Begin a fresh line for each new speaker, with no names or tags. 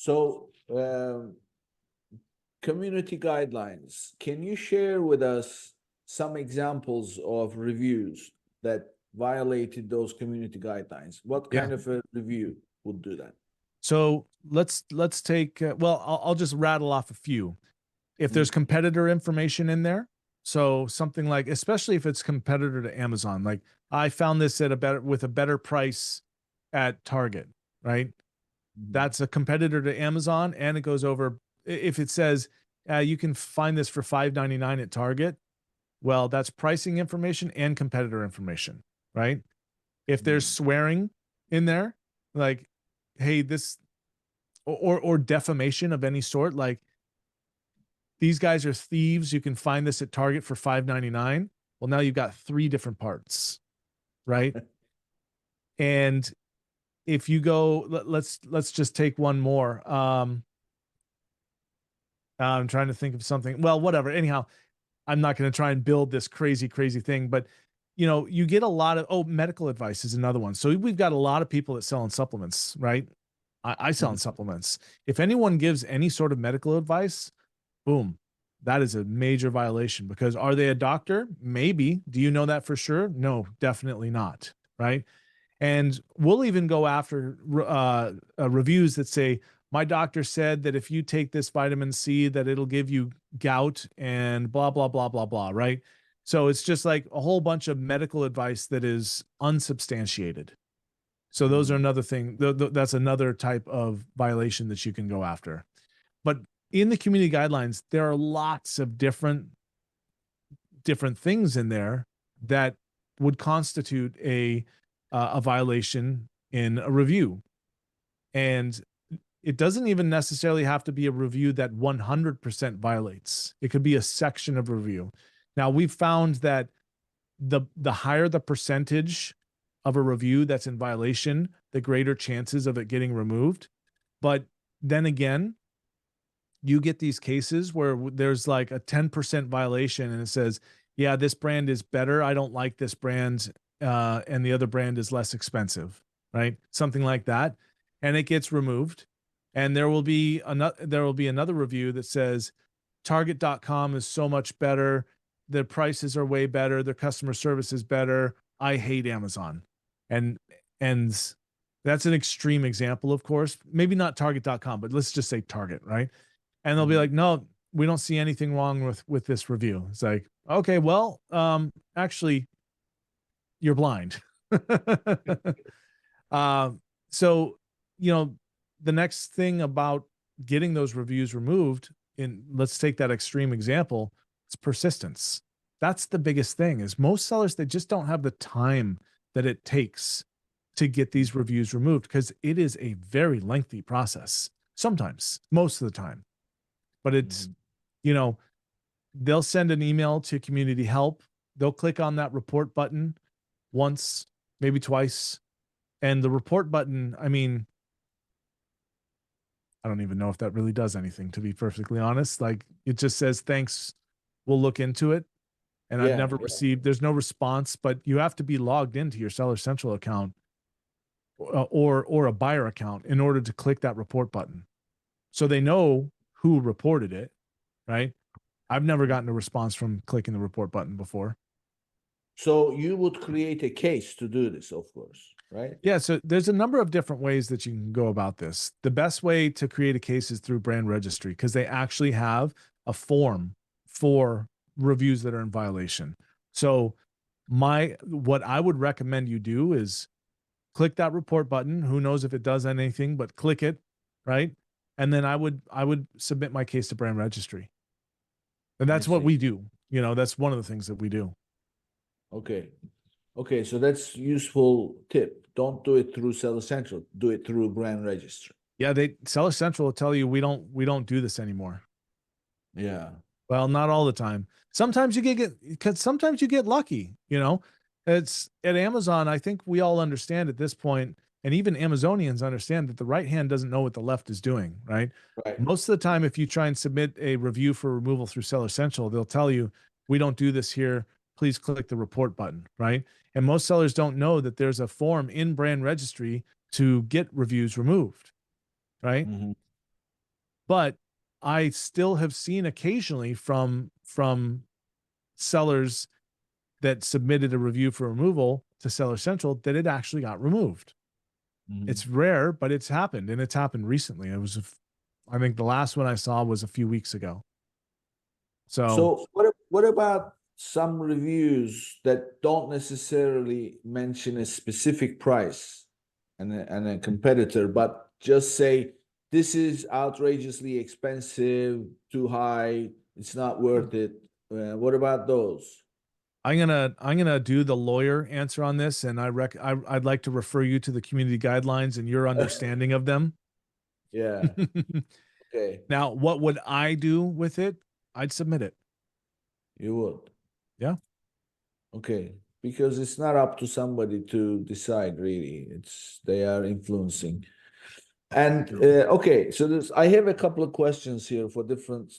So, community guidelines. Can you share with us some examples of reviews that violated those community guidelines? What
Yeah.
kind of a review would do that?
So let's take, well, I'll just rattle off a few. If there's competitor information in there, so something like, especially if it's competitor to Amazon, like I found this at with a better price at Target, right? That's a competitor to Amazon, and it goes over. If it says you can find this for $5.99 at Target, well, that's pricing information and competitor information, right? If there's swearing in there, like, hey, this, or defamation of any sort, like these guys are thieves, you can find this at Target for $5.99. Well, now you've got three different parts, right? And if you go, let's just take one more. I'm trying to think of something. Well, whatever. Anyhow, I'm not going to try and build this crazy thing, but you get a lot of, medical advice is another one. So we've got a lot of people that sell in supplements, right? I sell in supplements. If anyone gives any sort of medical advice, boom, that is a major violation, because are they a doctor? Maybe. Do you know that for sure? No, definitely not. Right. And we'll even go after reviews that say, my doctor said that if you take this vitamin C, that it'll give you gout and blah, blah, blah, blah, blah. Right. So it's just like a whole bunch of medical advice that is unsubstantiated. So those are another thing. That's another type of violation that you can go after. But in the community guidelines, there are lots of different things in there that would constitute a violation in a review. And it doesn't even necessarily have to be a review that 100% violates. It could be a section of review. Now, we've found that the higher the percentage of a review that's in violation, the greater chances of it getting removed. But then again, you get these cases where there's like a 10% violation and it says, yeah, this brand is better, I don't like this brand, and the other brand is less expensive, right? Something like that. And it gets removed. And there will be another review that says Target.com is so much better, their prices are way better, their customer service is better, I hate Amazon. And that's an extreme example, of course. Maybe not Target.com, but let's just say Target, right? And they'll be like, no, we don't see anything wrong with this review. It's like, okay, well, actually, you're blind. So, the next thing about getting those reviews removed, let's take that extreme example, it's persistence. That's the biggest thing, is most sellers, they just don't have the time that it takes to get these reviews removed, because it is a very lengthy process. Sometimes, most of the time. But it's, they'll send an email to community help. They'll click on that report button once, maybe twice. And the report button, I mean, I don't even know if that really does anything, to be perfectly honest. Like, it just says, thanks, we'll look into it. And I've never received, there's no response, but you have to be logged into your Seller Central account or a buyer account in order to click that report button. So they know who reported it, right? I've never gotten a response from clicking the report button before.
So you would create a case to do this, of course, right?
Yeah, so there's a number of different ways that you can go about this. The best way to create a case is through Brand Registry, because they actually have a form for reviews that are in violation. So what I would recommend you do is click that report button. Who knows if it does anything, but click it, right? And then I would submit my case to Brand Registry. And that's what we do. That's one of the things that we do.
Okay. Okay, so that's useful tip. Don't do it through Seller Central. Do it through Brand Registry.
Yeah, Seller Central will tell you we don't do this anymore.
Yeah.
Well, not all the time. Sometimes you get lucky. It's at Amazon. I think we all understand at this point, and even Amazonians understand, that the right hand doesn't know what the left is doing, right?
Right.
Most of the time, if you try and submit a review for removal through Seller Central, they'll tell you, we don't do this here. Please click the report button, right? And most sellers don't know that there's a form in Brand Registry to get reviews removed, right? But I still have seen occasionally from sellers that submitted a review for removal to Seller Central that it actually got removed.
Mhm.
It's rare, but it's happened, and it's happened recently. It was, I think the last one I saw was a few weeks ago.
So what about some reviews that don't necessarily mention a specific price and a competitor, but just say this is outrageously expensive, too high, it's not worth it. What about those?
I'm gonna do the lawyer answer on this, and I'd like to refer you to the community guidelines and your understanding of them.
Yeah. Okay,
Now, what would I do with it? I'd submit it.
you would.
Yeah.
Okay, because it's not up to somebody to decide really. It's they are influencing. And okay, so I have a couple of questions here for different